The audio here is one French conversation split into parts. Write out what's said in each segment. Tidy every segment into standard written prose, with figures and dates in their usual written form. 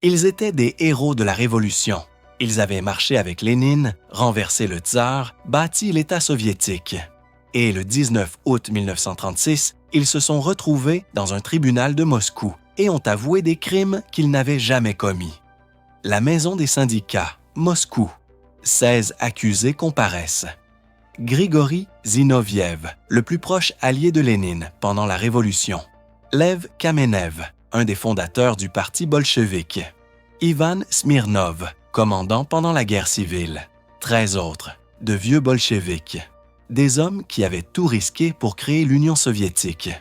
Ils étaient des héros de la Révolution. Ils avaient marché avec Lénine, renversé le tsar, bâti l'État soviétique. Et le 19 août 1936, ils se sont retrouvés dans un tribunal de Moscou et ont avoué des crimes qu'ils n'avaient jamais commis. La maison des syndicats, Moscou. 16 accusés comparaissent. Grigori Zinoviev, le plus proche allié de Lénine pendant la Révolution. Lev Kamenev, un des fondateurs du parti bolchevique. Ivan Smirnov, commandant pendant la guerre civile. 13 autres, de vieux bolcheviques. Des hommes qui avaient tout risqué pour créer l'Union soviétique.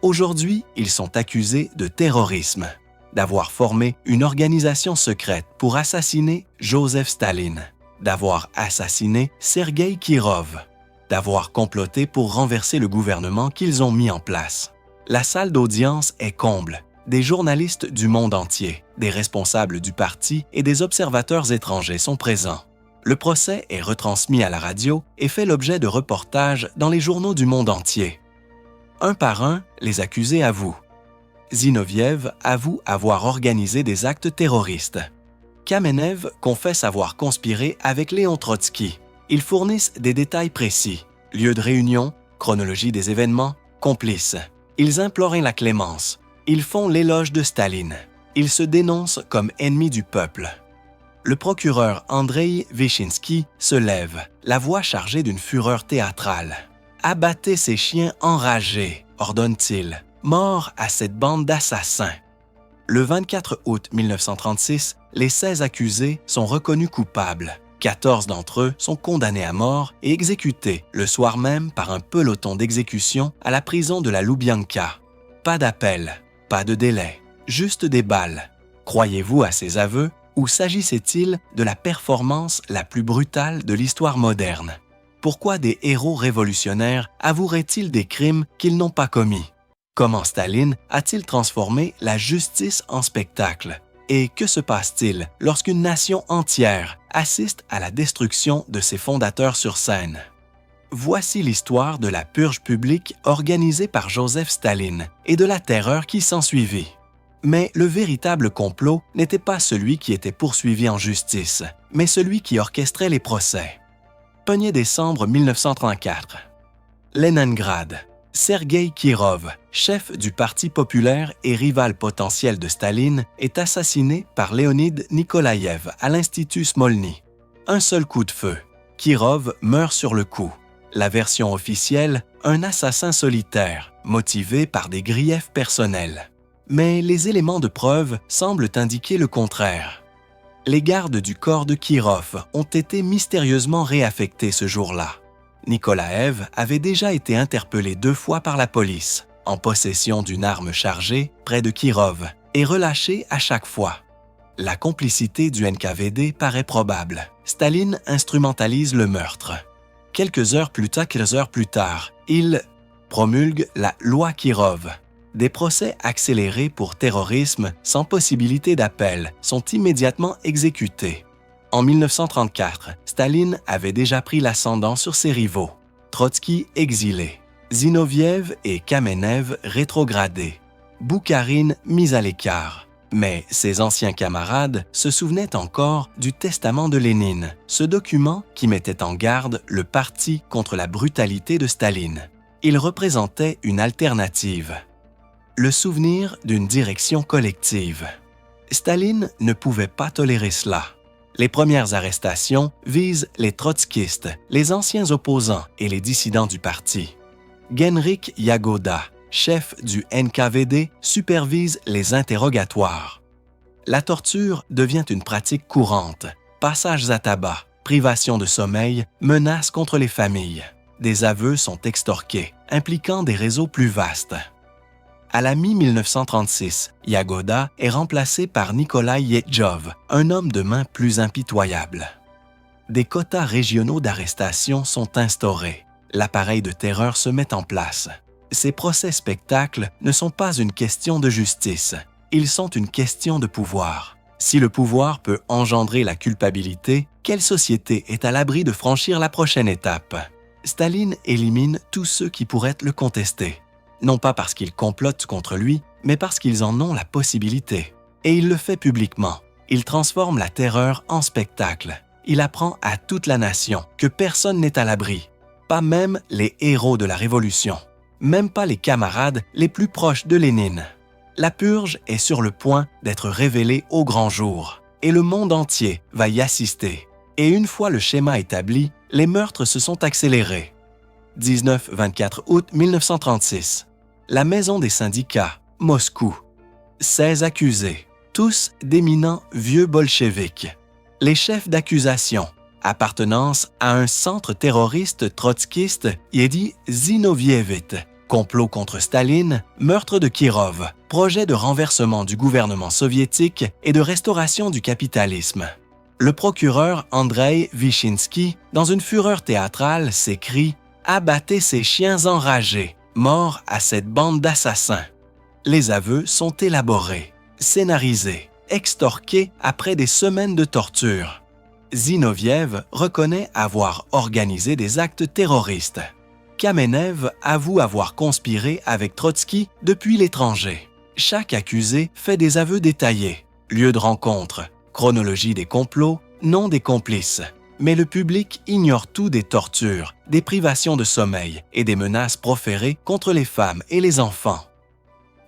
Aujourd'hui, ils sont accusés de terrorisme, d'avoir formé une organisation secrète pour assassiner Joseph Staline, d'avoir assassiné Sergueï Kirov, d'avoir comploté pour renverser le gouvernement qu'ils ont mis en place. La salle d'audience est comble. Des journalistes du monde entier, des responsables du parti et des observateurs étrangers sont présents. Le procès est retransmis à la radio et fait l'objet de reportages dans les journaux du monde entier. Un par un, les accusés avouent. Zinoviev avoue avoir organisé des actes terroristes. Kamenev confesse avoir conspiré avec Léon Trotsky. Ils fournissent des détails précis. Lieu de réunion, chronologie des événements, complices. Ils imploraient la clémence. Ils font l'éloge de Staline. Ils se dénoncent comme ennemis du peuple. Le procureur Andrei Vichinsky se lève, la voix chargée d'une fureur théâtrale. « Abattez ces chiens enragés », ordonne-t-il. « Mort à cette bande d'assassins ». Le 24 août 1936, les 16 accusés sont reconnus coupables. 14 d'entre eux sont condamnés à mort et exécutés le soir même par un peloton d'exécution à la prison de la Loubianka. Pas d'appel, pas de délai, juste des balles. Croyez-vous à ces aveux ou s'agissait-il de la performance la plus brutale de l'histoire moderne? Pourquoi des héros révolutionnaires avoueraient-ils des crimes qu'ils n'ont pas commis? Comment Staline a-t-il transformé la justice en spectacle? Et que se passe-t-il lorsqu'une nation entière assiste à la destruction de ses fondateurs sur scène? Voici l'histoire de la purge publique organisée par Joseph Staline et de la terreur qui s'ensuivit. Mais le véritable complot n'était pas celui qui était poursuivi en justice, mais celui qui orchestrait les procès. 1er décembre 1934. Leningrad. Sergueï Kirov, chef du Parti populaire et rival potentiel de Staline, est assassiné par Leonid Nikolaïev à l'Institut Smolny. Un seul coup de feu. Kirov meurt sur le coup. La version officielle, un assassin solitaire, motivé par des griefs personnels. Mais les éléments de preuve semblent indiquer le contraire. Les gardes du corps de Kirov ont été mystérieusement réaffectés ce jour-là. Nikolaïev avait déjà été interpellé 2 fois par la police, en possession d'une arme chargée près de Kirov, et relâché à chaque fois. La complicité du NKVD paraît probable. Staline instrumentalise le meurtre. Quelques heures plus tard, il promulgue la loi Kirov. Des procès accélérés pour terrorisme sans possibilité d'appel sont immédiatement exécutés. En 1934, Staline avait déjà pris l'ascendant sur ses rivaux. Trotsky exilé, Zinoviev et Kamenev rétrogradés, Boukharine mis à l'écart. Mais ses anciens camarades se souvenaient encore du testament de Lénine, ce document qui mettait en garde le parti contre la brutalité de Staline. Il représentait une alternative. Le souvenir d'une direction collective. Staline ne pouvait pas tolérer cela. Les premières arrestations visent les trotskistes, les anciens opposants et les dissidents du parti. Genrikh Yagoda, chef du NKVD, supervise les interrogatoires. La torture devient une pratique courante. Passages à tabac, privation de sommeil, menaces contre les familles. Des aveux sont extorqués, impliquant des réseaux plus vastes. À la mi-1936, Yagoda est remplacé par Nikolai Yetjov, un homme de main plus impitoyable. Des quotas régionaux d'arrestation sont instaurés. L'appareil de terreur se met en place. Ces procès-spectacles ne sont pas une question de justice, ils sont une question de pouvoir. Si le pouvoir peut engendrer la culpabilité, quelle société est à l'abri de franchir la prochaine étape? Staline élimine tous ceux qui pourraient le contester. Non pas parce qu'ils complotent contre lui, mais parce qu'ils en ont la possibilité. Et il le fait publiquement. Il transforme la terreur en spectacle. Il apprend à toute la nation que personne n'est à l'abri, pas même les héros de la Révolution, même pas les camarades les plus proches de Lénine. La purge est sur le point d'être révélée au grand jour, et le monde entier va y assister. Et une fois le schéma établi, les meurtres se sont accélérés. 19-24 août 1936. La maison des syndicats, Moscou. 16 accusés, tous d'éminents vieux bolcheviks. Les chefs d'accusation, appartenance à un centre terroriste trotskiste Yedi Zinovievite, complot contre Staline, meurtre de Kirov, projet de renversement du gouvernement soviétique et de restauration du capitalisme. Le procureur Andrei Vyshinsky, dans une fureur théâtrale, s'écrie « Abattez ces chiens enragés, morts à cette bande d'assassins ». Les aveux sont élaborés, scénarisés, extorqués après des semaines de torture. Zinoviev reconnaît avoir organisé des actes terroristes. Kamenev avoue avoir conspiré avec Trotsky depuis l'étranger. Chaque accusé fait des aveux détaillés, lieu de rencontre, chronologie des complots, nom des complices. Mais le public ignore tout des tortures, des privations de sommeil et des menaces proférées contre les femmes et les enfants.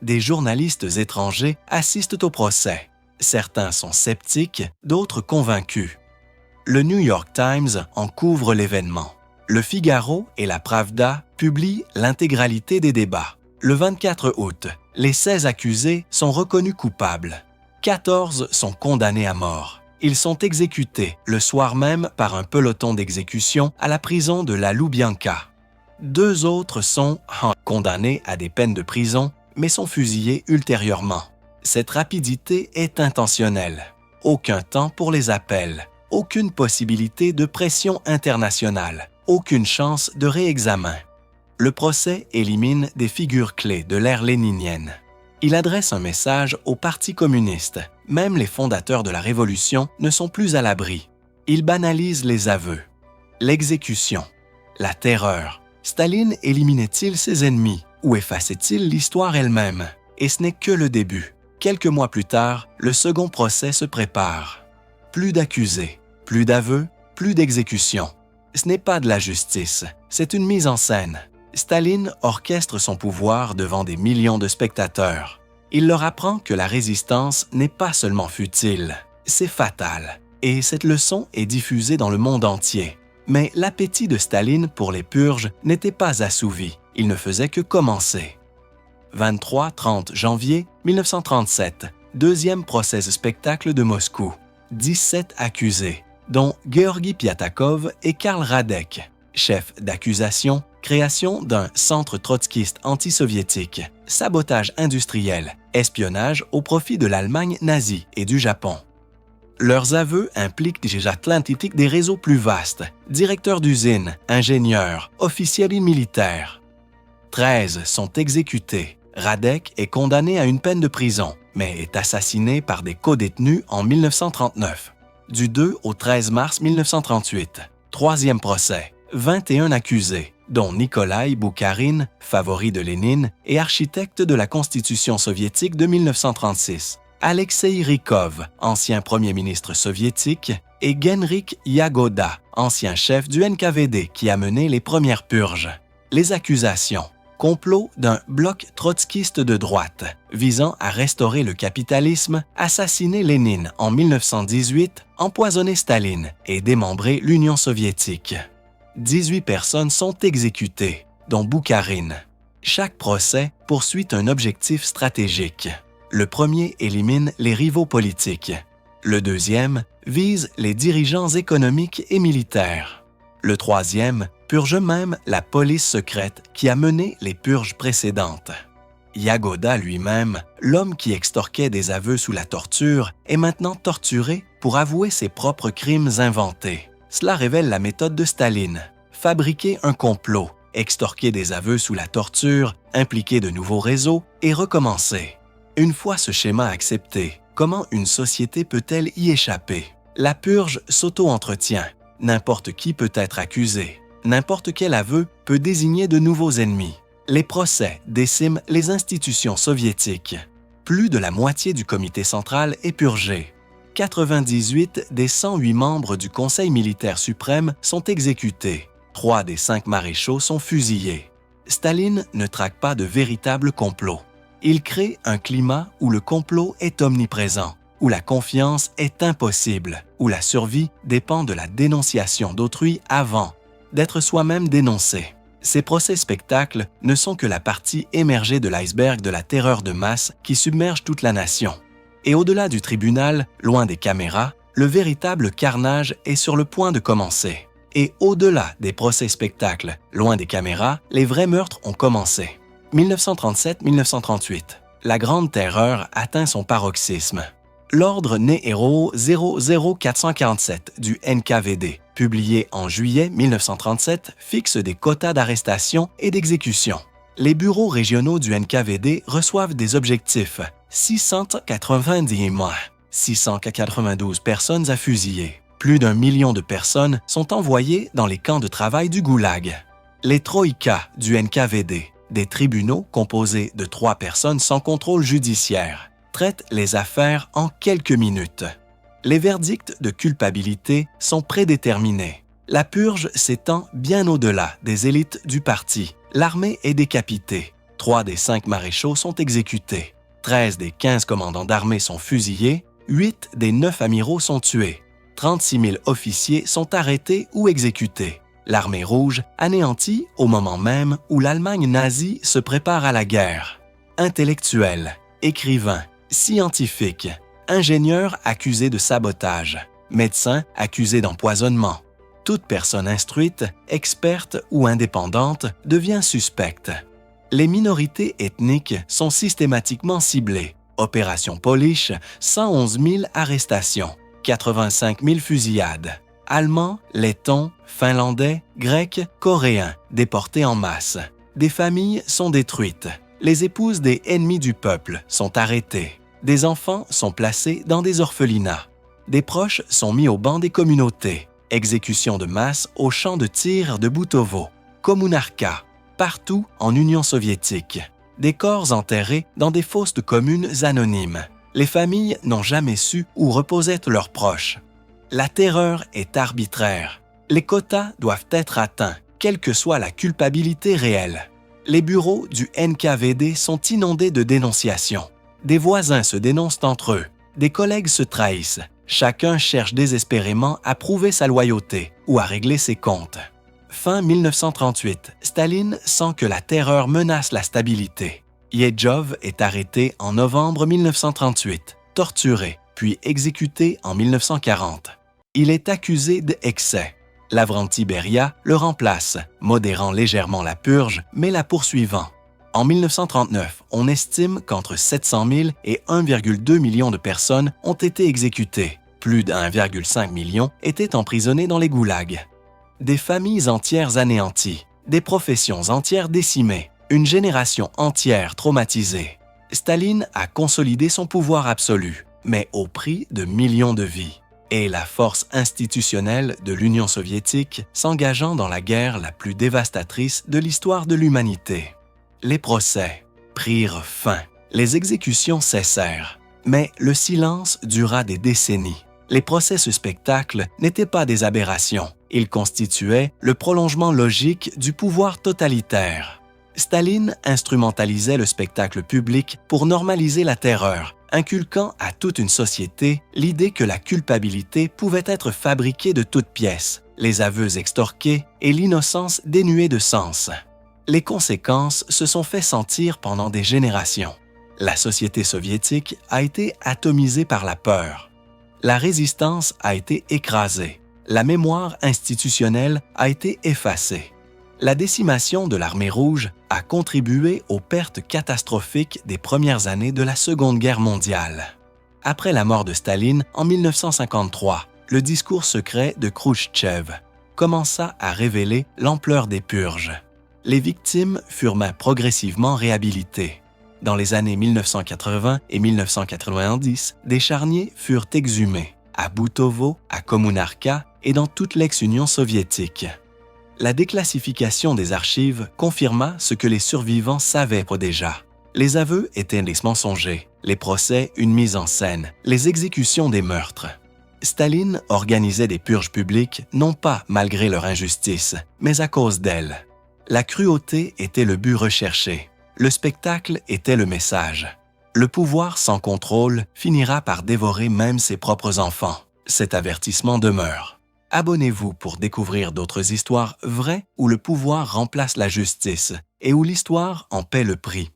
Des journalistes étrangers assistent au procès. Certains sont sceptiques, d'autres convaincus. Le New York Times en couvre l'événement. Le Figaro et la Pravda publient l'intégralité des débats. Le 24 août, les 16 accusés sont reconnus coupables. 14 sont condamnés à mort. Ils sont exécutés le soir même par un peloton d'exécution à la prison de la Loubianka. 2 autres sont condamnés à des peines de prison, mais sont fusillés ultérieurement. Cette rapidité est intentionnelle. Aucun temps pour les appels, aucune possibilité de pression internationale, aucune chance de réexamen. Le procès élimine des figures clés de l'ère léninienne. Il adresse un message au Parti communiste. Même les fondateurs de la Révolution ne sont plus à l'abri. Il banalise les aveux. L'exécution. La terreur. Staline éliminait-il ses ennemis ou effaçait-il l'histoire elle-même? Et ce n'est que le début. Quelques mois plus tard, le second procès se prépare. Plus d'accusés, plus d'aveux, plus d'exécutions. Ce n'est pas de la justice, c'est une mise en scène. Staline orchestre son pouvoir devant des millions de spectateurs. Il leur apprend que la résistance n'est pas seulement futile, c'est fatal. Et cette leçon est diffusée dans le monde entier. Mais l'appétit de Staline pour les purges n'était pas assouvi, il ne faisait que commencer. 23-30 janvier 1937, deuxième procès spectacle de Moscou. 17 accusés, dont Georgi Piatakov et Karl Radek, chef d'accusation, création d'un centre trotskiste anti-soviétique, sabotage industriel, espionnage au profit de l'Allemagne nazie et du Japon. Leurs aveux impliquent des atlantiques des réseaux plus vastes, directeurs d'usines, ingénieurs, officiels militaires. 13 sont exécutés. Radek est condamné à une peine de prison, mais est assassiné par des codétenus en 1939. Du 2 au 13 mars 1938, troisième procès, 21 accusés, dont Nikolai Boukharine, favori de Lénine et architecte de la Constitution soviétique de 1936, Alexei Rykov, ancien premier ministre soviétique, et Genrik Yagoda, ancien chef du NKVD qui a mené les premières purges. Les accusations. Complot d'un bloc trotskiste de droite visant à restaurer le capitalisme, assassiner Lénine en 1918, empoisonner Staline et démembrer l'Union soviétique. 18 personnes sont exécutées, dont Boukharine. Chaque procès poursuit un objectif stratégique. Le premier élimine les rivaux politiques. Le deuxième vise les dirigeants économiques et militaires. Le troisième purge même la police secrète qui a mené les purges précédentes. Yagoda lui-même, l'homme qui extorquait des aveux sous la torture, est maintenant torturé pour avouer ses propres crimes inventés. Cela révèle la méthode de Staline. Fabriquer un complot, extorquer des aveux sous la torture, impliquer de nouveaux réseaux et recommencer. Une fois ce schéma accepté, comment une société peut-elle y échapper? La purge s'auto-entretient. N'importe qui peut être accusé. N'importe quel aveu peut désigner de nouveaux ennemis. Les procès déciment les institutions soviétiques. Plus de la moitié du comité central est purgé. 98 des 108 membres du Conseil militaire suprême sont exécutés. 3 des 5 maréchaux sont fusillés. Staline ne traque pas de véritable complot. Il crée un climat où le complot est omniprésent, où la confiance est impossible, où la survie dépend de la dénonciation d'autrui avant d'être soi-même dénoncé. Ces procès-spectacles ne sont que la partie émergée de l'iceberg de la terreur de masse qui submerge toute la nation. Et au-delà du tribunal, loin des caméras, le véritable carnage est sur le point de commencer. Et au-delà des procès-spectacles, loin des caméras, les vrais meurtres ont commencé. 1937-1938, la Grande Terreur atteint son paroxysme. L'ordre Nehero 00447 du NKVD, publié en juillet 1937, fixe des quotas d'arrestation et d'exécution. Les bureaux régionaux du NKVD reçoivent des objectifs 690 mois, 692 personnes à fusiller. Plus d'1 million de personnes sont envoyées dans les camps de travail du Goulag. Les troïkas du NKVD, des tribunaux composés de 3 personnes sans contrôle judiciaire, traitent les affaires en quelques minutes. Les verdicts de culpabilité sont prédéterminés. La purge s'étend bien au-delà des élites du parti. L'armée est décapitée. 3 des 5 maréchaux sont exécutés. 13 des 15 commandants d'armée sont fusillés. 8 des 9 amiraux sont tués. 36 000 officiers sont arrêtés ou exécutés. L'armée rouge anéantie au moment même où l'Allemagne nazie se prépare à la guerre. Intellectuels, écrivains, scientifiques, ingénieurs accusés de sabotage, médecins accusés d'empoisonnement. Toute personne instruite, experte ou indépendante devient suspecte. Les minorités ethniques sont systématiquement ciblées. Opération Polish, 111 000 arrestations, 85 000 fusillades. Allemands, Lettons, Finlandais, Grecs, Coréens, déportés en masse. Des familles sont détruites. Les épouses des ennemis du peuple sont arrêtées. Des enfants sont placés dans des orphelinats. Des proches sont mis au banc des communautés. Exécution de masse au champ de tir de Butovo. Kommunarka, partout en Union soviétique. Des corps enterrés dans des fosses de communes anonymes. Les familles n'ont jamais su où reposaient leurs proches. La terreur est arbitraire. Les quotas doivent être atteints, quelle que soit la culpabilité réelle. Les bureaux du NKVD sont inondés de dénonciations. Des voisins se dénoncent entre eux. Des collègues se trahissent. Chacun cherche désespérément à prouver sa loyauté ou à régler ses comptes. Fin 1938, Staline sent que la terreur menace la stabilité. Yedjov est arrêté en novembre 1938, torturé, puis exécuté en 1940. Il est accusé d'excès. Lavrenti Beria le remplace, modérant légèrement la purge, mais la poursuivant. En 1939, on estime qu'entre 700 000 et 1,2 million de personnes ont été exécutées. Plus de 1,5 million étaient emprisonnés dans les goulags. Des familles entières anéanties, des professions entières décimées, une génération entière traumatisée. Staline a consolidé son pouvoir absolu, mais au prix de millions de vies. Et la force institutionnelle de l'Union soviétique s'engageant dans la guerre la plus dévastatrice de l'histoire de l'humanité. Les procès prirent fin, les exécutions cessèrent, mais le silence dura des décennies. Les procès ce spectacle n'étaient pas des aberrations, ils constituaient le prolongement logique du pouvoir totalitaire. Staline instrumentalisait le spectacle public pour normaliser la terreur, inculquant à toute une société l'idée que la culpabilité pouvait être fabriquée de toutes pièces, les aveux extorqués et l'innocence dénuée de sens. Les conséquences se sont fait sentir pendant des générations. La société soviétique a été atomisée par la peur. La résistance a été écrasée. La mémoire institutionnelle a été effacée. La décimation de l'armée rouge a contribué aux pertes catastrophiques des premières années de la Seconde Guerre mondiale. Après la mort de Staline en 1953, le discours secret de Khrouchtchev commença à révéler l'ampleur des purges. Les victimes furent progressivement réhabilitées. Dans les années 1980 et 1990, des charniers furent exhumés à Butovo, à Kommunarka et dans toute l'ex-Union soviétique. La déclassification des archives confirma ce que les survivants savaient déjà. Les aveux étaient des mensongers, les procès une mise en scène, les exécutions des meurtres. Staline organisait des purges publiques non pas malgré leur injustice, mais à cause d'elles. La cruauté était le but recherché. Le spectacle était le message. Le pouvoir sans contrôle finira par dévorer même ses propres enfants. Cet avertissement demeure. Abonnez-vous pour découvrir d'autres histoires vraies où le pouvoir remplace la justice et où l'histoire en paie le prix.